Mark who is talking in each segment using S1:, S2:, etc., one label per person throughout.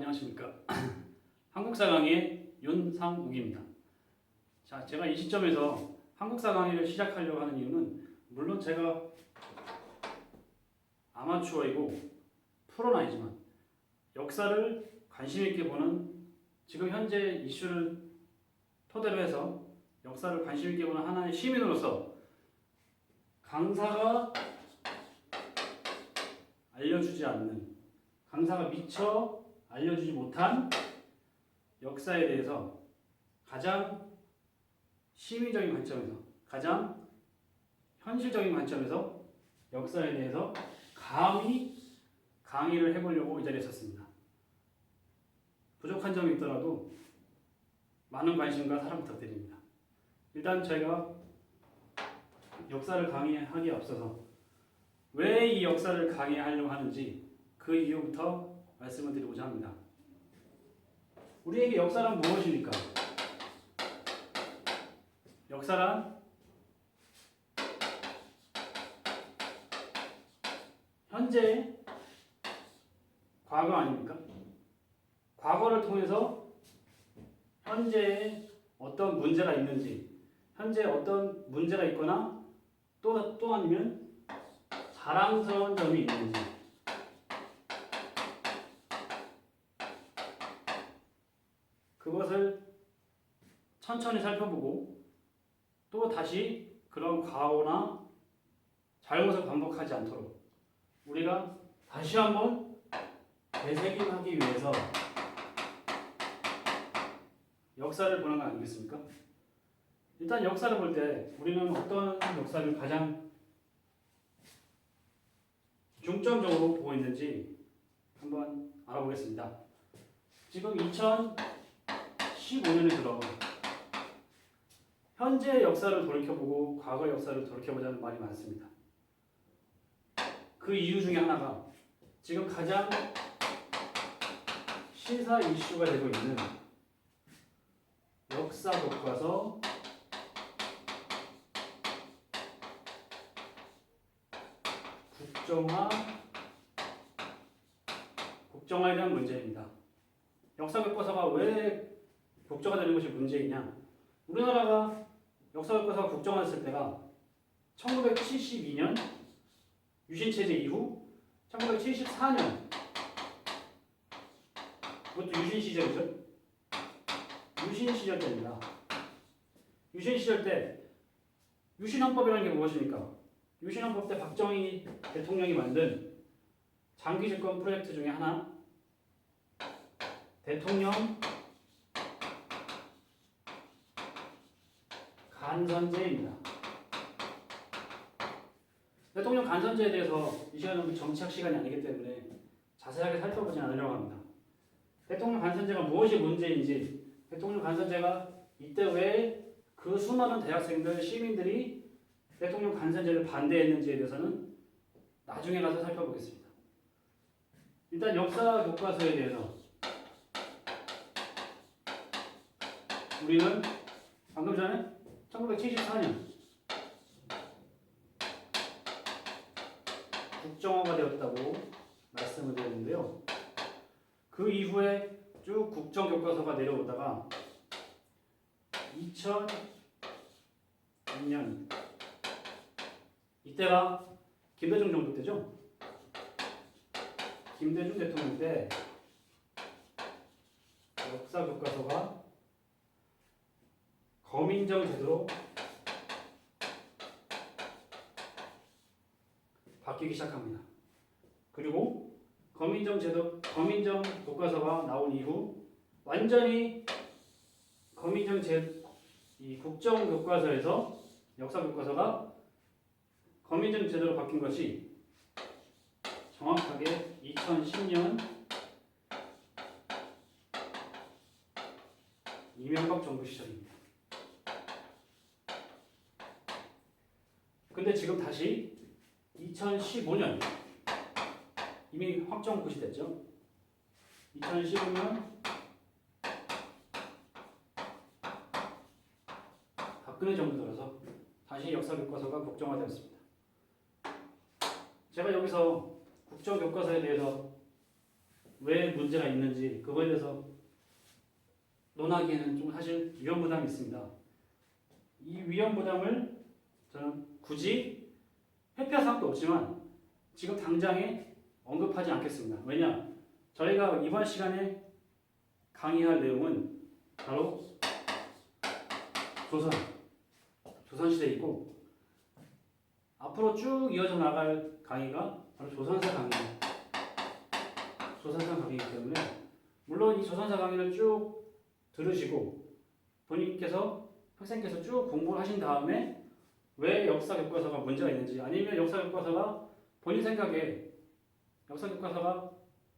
S1: 안녕하십니까. 한국사 강의 윤상욱입니다. 자, 제가 이 시점에서 한국사 강의를 시작하려고 하는 이유는 물론 제가 아마추어이고 프로는 아니지만 역사를 관심 있게 보는 지금 현재 이슈를 토대로 해서 역사를 관심 있게 보는 하나의 시민으로서 강사가 알려주지 않는, 강사가 미처 알려주지 못한 역사에 대해서 가장 시민적인 관점에서, 가장 현실적인 관점에서 역사에 대해서 감히 강의를 해보려고 이 자리에 섰습니다. 부족한 점이 있더라도 많은 관심과 사랑 부탁드립니다. 일단 제가 역사를 강의하기에 앞서서 왜 이 역사를 강의하려고 하는지 그 이유부터 말씀을 드리고자 합니다. 우리에게 역사란 무엇입니까? 역사란 현재의 과거 아닙니까? 과거를 통해서 현재에 어떤 문제가 있는지, 현재에 어떤 문제가 있거나 또 아니면 자랑스러운 점이 있는지, 그것을 천천히 살펴보고 또 다시 그런 과오나 잘못을 반복하지 않도록 우리가 다시 한번 되새김하기 위해서 역사를 보는 거 아니겠습니까? 일단 역사를 볼 때 우리는 어떤 역사를 가장 중점적으로 보고 있는지 한번 알아보겠습니다. 지금 2015년에 들어 현재의 역사를 돌이켜보고 과거의 역사를 돌이켜보자는 말이 많습니다. 그 이유 중에 하나가 지금 가장 시사 이슈가 되고 있는 역사 교과서 국정화에 대한 문제입니다. 역사 교과서가 왜 국정화되는 것이 문제이냐? 우리나라가 역사 교과서가 국정화됐을 때가 1972년 유신체제 이후 1974년, 그것도 유신 시절이죠. 유신 시절 때입니다. 유신 시절 때 유신헌법이라는 게 무엇입니까? 유신헌법 때 박정희 대통령이 만든 장기 집권 프로젝트 중에 하나, 대통령 간선제입니다. 대통령 간선제에 대해서 이 시간은 정치학 시간이 아니기 때문에 자세하게 살펴보지 않으려고 합니다. 대통령 간선제가 무엇이 문제인지, 대통령 간선제가 이때 왜 그 수많은 대학생들, 시민들이 대통령 간선제를 반대했는지에 대해서는 나중에 가서 살펴보겠습니다. 일단 역사 교과서에 대해서 우리는 방금 전에 1974년 국정화가 되었다고 말씀을 드렸는데요. 그 이후에 쭉 국정교과서가 내려오다가 2002년, 이때가 김대중 정부 때죠. 김대중 대통령 때 역사 교과서가 거민정 제도로 바뀌기 시작합니다. 그리고 거민정 교과서가 나온 이후 완전히 이 국정 교과서에서 역사 교과서가 거민정 제도로 바뀐 것이 정확하게 2010년 이명박 정부 시절입니다. 근데 지금 다시 2015년, 이미 확정 고시됐죠. 2015년 박근혜 정부 들어서 다시 역사 교과서가 국정화되었습니다. 제가 여기서 국정 교과서에 대해서 왜 문제가 있는지 그거에 대해서 논하기에는 좀 사실 위험 부담이 있습니다. 이 위험 부담을 저는 굳이 회피할 생각도 없지만 지금 당장에 언급하지 않겠습니다. 왜냐? 저희가 이번 시간에 강의할 내용은 바로 조선시대에 있고 앞으로 쭉 이어져 나갈 강의가 바로 조선사 강의입니다. 조선사 강의이기 때문에 물론 이 조선사 강의를 쭉 들으시고 본인께서 학생께서 쭉 공부를 하신 다음에 왜 역사 교과서가 문제가 있는지 아니면 역사 교과서가 본인 생각에 역사 교과서가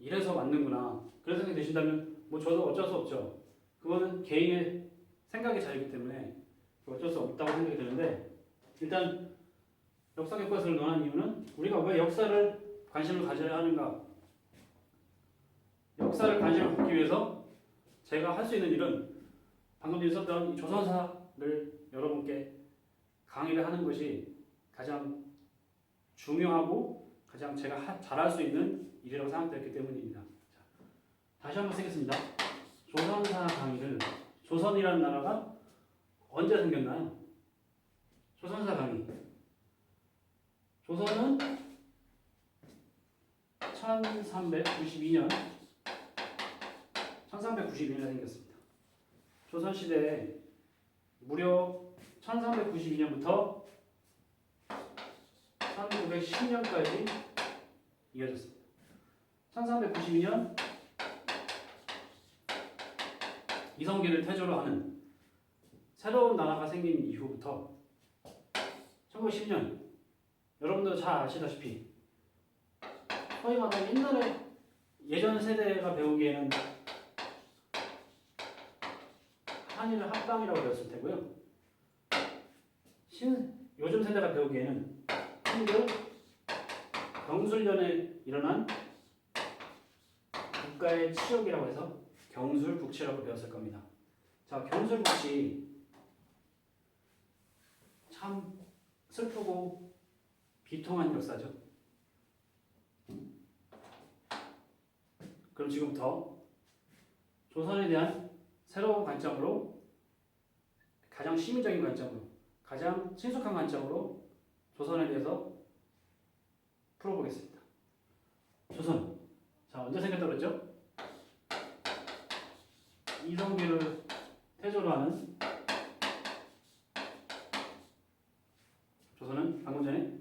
S1: 이래서 맞는구나 그런 생각이 드신다면 뭐 저도 어쩔 수 없죠. 그거는 개인의 생각의 자유이기 때문에 어쩔 수 없다고 생각이 드는데 일단 역사 교과서를 논한 이유는 우리가 왜 역사를 관심을 가져야 하는가. 역사를 관심을 갖기 위해서 제가 할 수 있는 일은 방금 있었던 이 조선사를 여러분께 강의를 하는 것이 가장 중요하고 가장 제가 잘할 수 있는 일이라고 생각되었기 때문입니다. 자, 다시 한번 쓰겠습니다. 조선사 강의를 조선이라는 나라가 언제 생겼나요? 조선사 강의. 조선은 1392년에 생겼습니다. 조선시대에 무려 1392년부터 1910년까지 이어졌습니다. 1392년 이성계를 태조로 하는 새로운 나라가 생긴 이후부터 1910년 여러분도 잘 아시다시피 소위 말하는 옛날에 예전 세대가 배우기에는 한일 합방이라고 배웠을 테고요. 요즘 세대가 배우기에는 한글 경술련에 일어난 국가의 치욕이라고 해서 경술국치라고 배웠을 겁니다. 자, 경술국치 참 슬프고 비통한 역사죠. 그럼 지금부터 조선에 대한 새로운 관점으로 가장 시민적인 관점으로 가장 친숙한 관점으로 조선에 대해서 풀어보겠습니다. 조선. 자, 언제 생겼다고 그랬죠? 이성계를 태조로 하는 조선은 방금 전에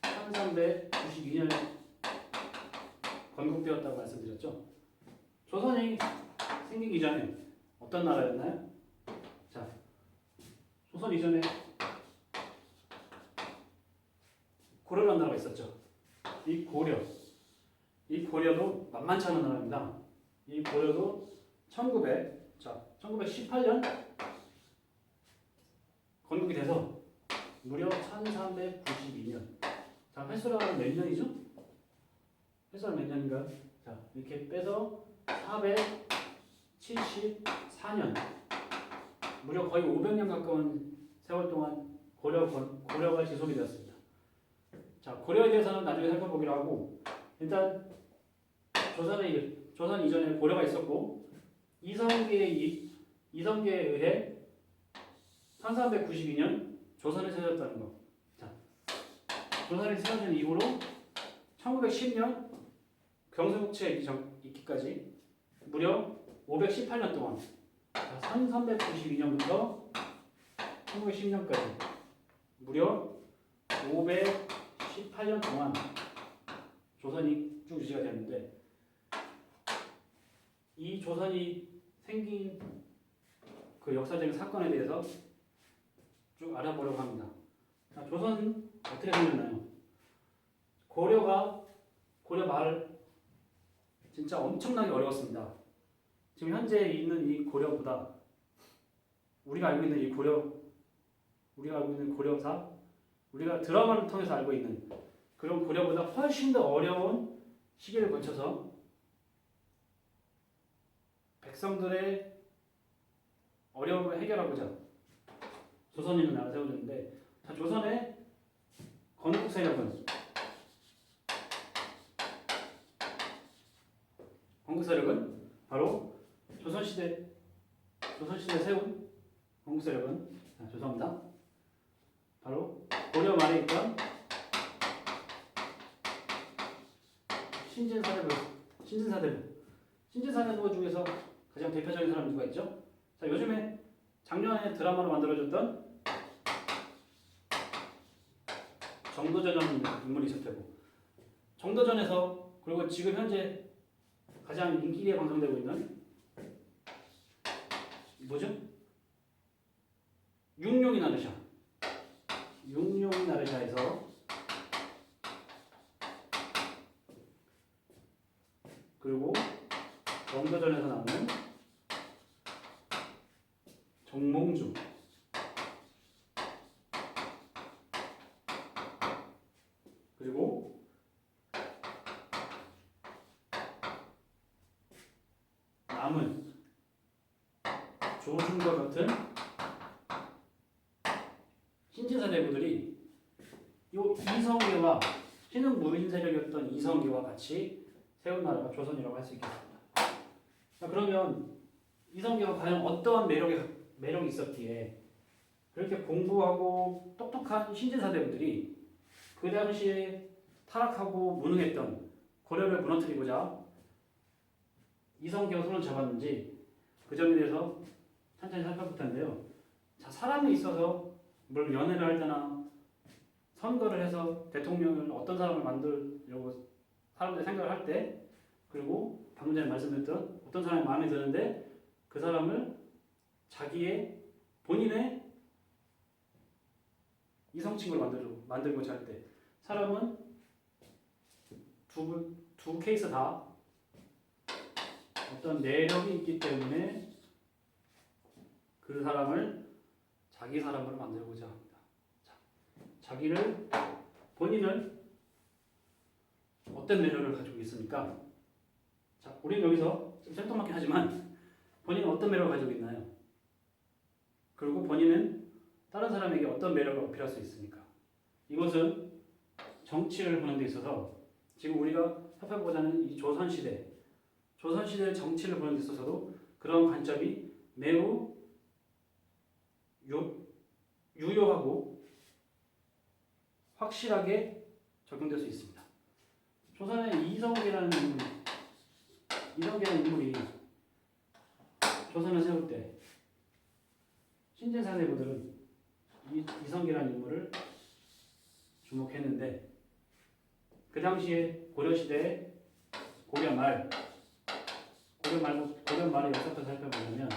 S1: 1392년에 건국되었다고 말씀드렸죠. 조선이 생기기 전에 어떤 나라였나요? 자, 조선 이전에 고려라는 나라가 있었죠. 이 고려도 만만치 않은 나라입니다. 이 고려도 1918년 건국이 돼서 무려 1392년. 자, 횟수가 몇 년이죠? 횟수가 몇 년인가요? 자, 이렇게 빼서 474년. 무려 거의 500년 가까운 세월 동안 고려가 지속이 되었습니다. 자, 고려에 대해서는 나중에 살펴보기로 하고 일단 조선 이전에 고려가 있었고 이성계에 의해 1392년 조선이 세워졌다는 거. 자, 조선이 세워진 이후로 1910년 경술국치에 있기까지 무려 518년 동안 1392년부터 1910년까지 무려 518년 동안 조선이 쭉 유지가 됐는데 이 조선이 생긴 그 역사적인 사건에 대해서 쭉 알아보려고 합니다. 자, 조선은 어떻게 생겼나요? 고려 말 진짜 엄청나게 어려웠습니다. 지금 현재 있는 이 고려보다 우리가 알고 있는 고려사, 우리가 드라마를 통해서 알고 있는 그런 고려보다 훨씬 더 어려운 시기를 거쳐서 백성들의 어려움을 해결하고자 조선이라는 나라가 세워졌는데, 자, 조선의 건국 조선시대 세운 건국 세력은 죄송합니다. 바로 고려 말에 있던 신진사대부 중에서 가장 대표적인 사람이 누가 있죠? 자, 요즘에 작년에 드라마로 만들어졌던 정도전이라는 인물이 있을 테고, 정도전에서 그리고 지금 현재 가장 인기 있게 방송되고 있는 뭐죠? 육룡이 나르샤에서 그리고 정도전에서 나오는 정몽주, 그리고 남은 조준과 같은 신진사대부들이 이 이성계와 신흥 무인 세력이었던 이성계와 같이 세운 나라가 조선이라고 할 수 있겠습니다. 자, 그러면 이성계가 과연 어떠한 매력이 있었기에 그렇게 공부하고 똑똑한 신진사대부들이 그 당시에 타락하고 무능했던 고려를 무너뜨리고자 이성계와 손을 잡았는지 그 점에 대해서 천천히 살펴볼 텐데요. 자, 사람이 있어서 뭘 연애를 할 때나 선거를 해서 대통령을 어떤 사람을 만들려고 사람들이 생각을 할 때, 그리고 방금 전에 말씀드렸던 어떤 사람이 마음에 드는데 그 사람을 자기의 본인의 이성친구로 만들고자 할 때, 사람은 두 케이스 다 어떤 매력이 있기 때문에 그 사람을 자기 사람으로 만들고자 합니다. 자, 본인은 어떤 매력을 가지고 있습니까? 자, 우리는 여기서 좀 생뚱맞긴 하지만 본인은 어떤 매력을 가지고 있나요? 그리고 본인은 다른 사람에게 어떤 매력을 어필할 수 있습니까? 이것은 정치를 보는 데 있어서 지금 우리가 살펴보고자 하는 이 조선시대의 정치를 보는 데 있어서도 그런 관점이 매우 유효하고 확실하게 적용될 수 있습니다. 조선의 이성계라는 인물이 조선을 세울 때 신진사대부들은 이성계라는 인물을 주목했는데, 그 당시에 고려시대의 고려 말의 역사부터 살펴보면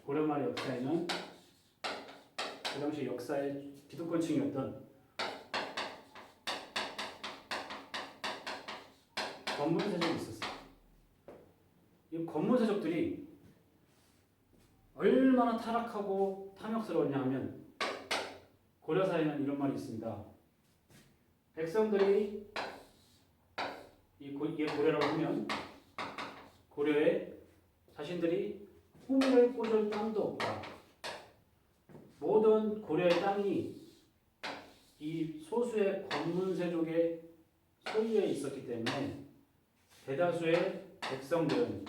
S1: 고려 말의 역사에는 그 당시 역사의 기득권층이었던 권문세족이 있었어요. 이 권문세족들이 얼마나 타락하고 탐욕스러웠냐 하면 고려사에는 이런 말이 있습니다. 백성들이 이게 고려라고 하면 고려에 자신들이 호미를 꽂을 땅도 없다. 모든 고려의 땅이 이 소수의 권문세족의 소유에 있었기 때문에 대다수의 백성들은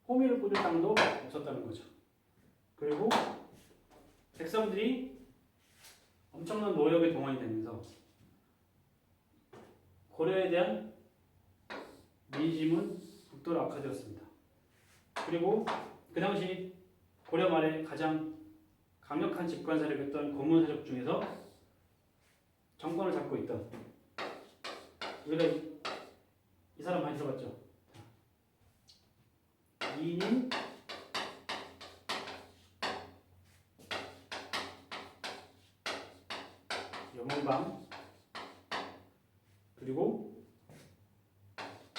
S1: 호미를 꽂을 땅도 없었다는 거죠. 그리고 백성들이 엄청난 노력에 동원이 되면서 고려에 대한 민심은 극도로 악화되었습니다. 그리고 그 당시 고려 말에 가장 강력한 집권 세력이었던 권문세족 중에서 정권을 잡고 있던, 우리가 이 사람 많이 들어봤죠? 이인, 영웅방, 그리고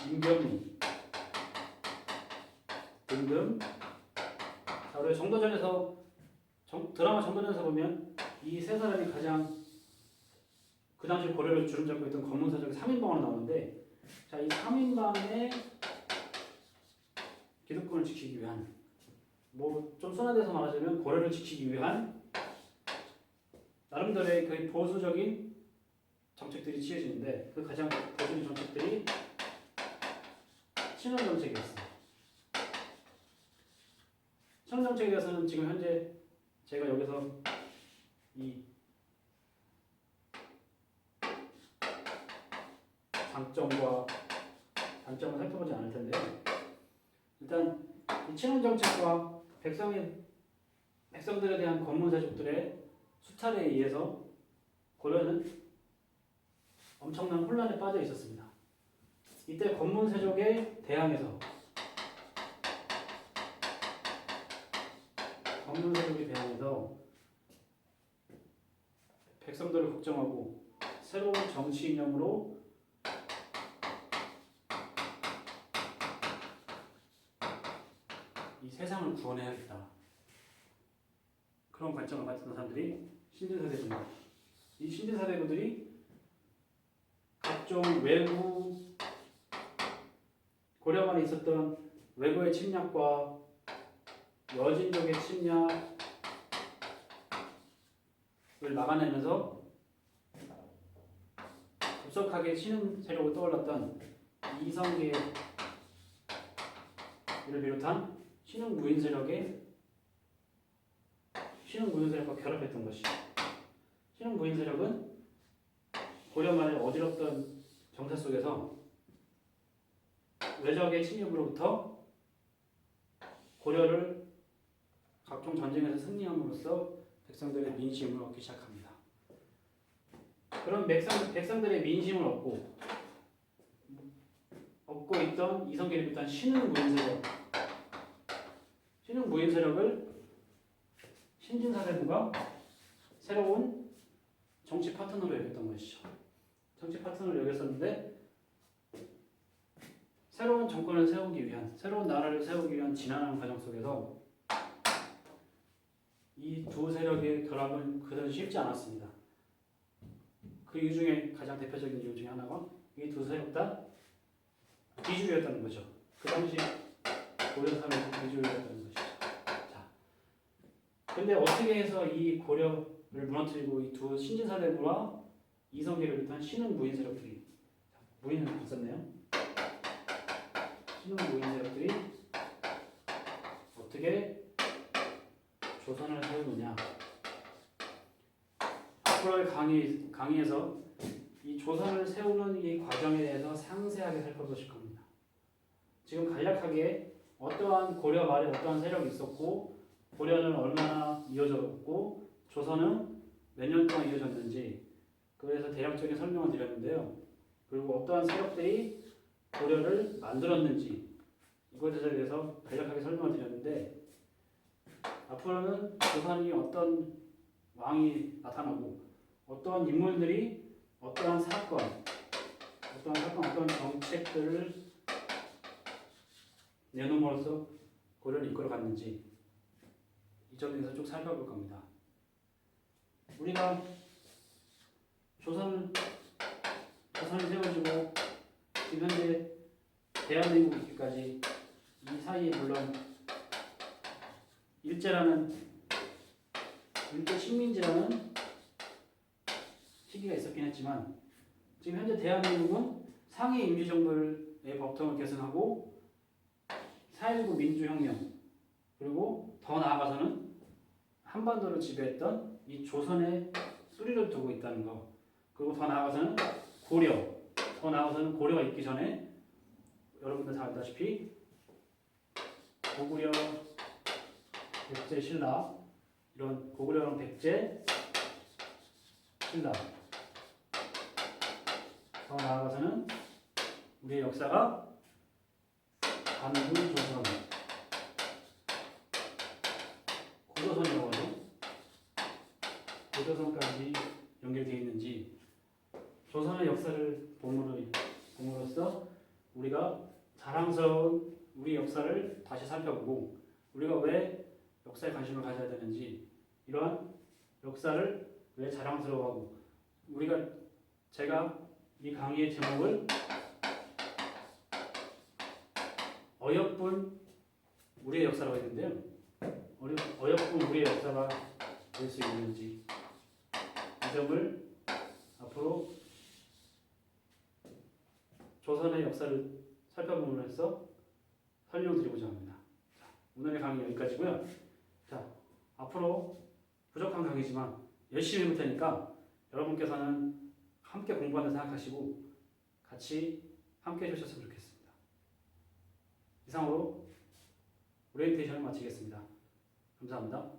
S1: 임경미 등등. 자, 우리가 드라마 정도전에서 보면 이 세 사람이 가장 그 당시 고려를 주름잡고 있던 권문세족의 3인방으로 나오는데, 자, 이 3인방의 기득권을 지키기 위한, 뭐 좀 순화돼서 말하자면 고려를 지키기 위한 나름대로의 그 보수적인 정책들이 취해지는데, 그 가장 보수적인 정책들이 친원 정책이었습니다. 신흥 정책에 대해서는 지금 현재 제가 여기서 이 장점과 단점을 살펴보지 않을 텐데요. 일단 이 친흥 정책과 백성들에 대한 권문세족들의 수탈에 의해서 고려는 엄청난 혼란에 빠져 있었습니다. 이때 권문세족에 대항해서 백성들을 걱정하고 새로운 정치 이념으로 이 세상을 구원해야겠다. 그런 관점을 가졌던 사람들이 신진사대부입니다. 이 신진사대부들이 각종 외부 고려만에 있었던 외부의 침략과 여진족의 침략을 막아내면서 급속하게 신흥 세력을 떠올랐던 이성계를 비롯한 신흥 무인 세력과 결합했던 것이죠. 신흥 무인 세력은 고려만의 어지럽던 정세 속에서 외적의 침입으로부터 고려를 각종 전쟁에서 승리함으로써 백성들의 민심을 얻기 시작합니다. 그런 백성들의 민심을 얻고 있던 이성계를 비롯한 신흥 무인 세력을 신진사대부가 새로운 정치 파트너로 여겼던 것이죠. 정치 파트너로 여겼었는데 새로운 정권을 세우기 위한, 새로운 나라를 세우기 위한 지난한 과정 속에서 이 두 세력의 결합은 그다지 쉽지 않았습니다. 그 이유 중에 가장 대표적인 이유 중에 하나가 이 두 세력 다 비주류였다는 거죠. 그 당시 고려 사회에서 비주류였다는 것이죠. 자, 근데 어떻게 해서 이 고려를 무너뜨리고 이 두 신진사대부와 이성계를 비롯한 신흥 무인 세력들이 무인을 봤었네요. 신흥 무인 세력들이 어떻게 조선을 세우느냐. 앞으로의 강의에서 이 조선을 세우는 이 과정에 대해서 상세하게 살펴보실 겁니다. 지금 간략하게 어떠한 고려 말에 어떠한 세력이 있었고 고려는 얼마나 이어졌고 조선은 몇 년 동안 이어졌는지 그래서 대략적인 설명을 드렸는데요. 그리고 어떠한 세력들이 고려를 만들었는지 이것에 대해서 간략하게 설명을 드렸는데 앞으로는 조선이 어떤 왕이 나타나고 어떠한 인물들이 어떠한 사건, 어떠한 정책들을 내놓음으로써 고려를 이끌어갔는지 이 점에 대해서 쭉 살펴볼 겁니다. 우리가 조선이 세워지고 지금 현재 대한민국 있기까지 이 사이에 물론 일제 식민지라는 시기가 있었긴 했지만 지금 현재 대한민국은 상해 임시정부의 법통을 계승하고 4.19 민주혁명 그리고 더 나아가서는 한반도를 지배했던 이 조선의 뿌리를 두고 있다는 거 그리고 더 나아가서는 고려가 있기 전에 여러분들 다 알다시피 고구려, 백제, 신라 이런 고구려랑 백제, 신라 더 나아가서는 우리의 역사가 반군 조선 고조선이라고 하죠. 고조선까지 연결되어 있는지 조선의 역사를 봄으로써 우리가 자랑스러운 우리 역사를 다시 살펴보고 우리가 왜 역사에 관심을 가져야 되는지 이러한 역사를 왜 자랑스러워하고 제가 이 강의의 제목을 어여쁜 우리의 역사라고 했는데요. 어여쁜 우리의 역사가 될 수 있는지 이 점을 앞으로 조선의 역사를 살펴봄으로써 설명드리고자 합니다. 오늘의 강의 여기까지고요. 자, 앞으로 부족한 강의지만 열심히 해볼 테니까 여러분께서는 함께 공부한다 생각하시고 같이 함께 해주셨으면 좋겠습니다. 이상으로 오리엔테이션을 마치겠습니다. 감사합니다.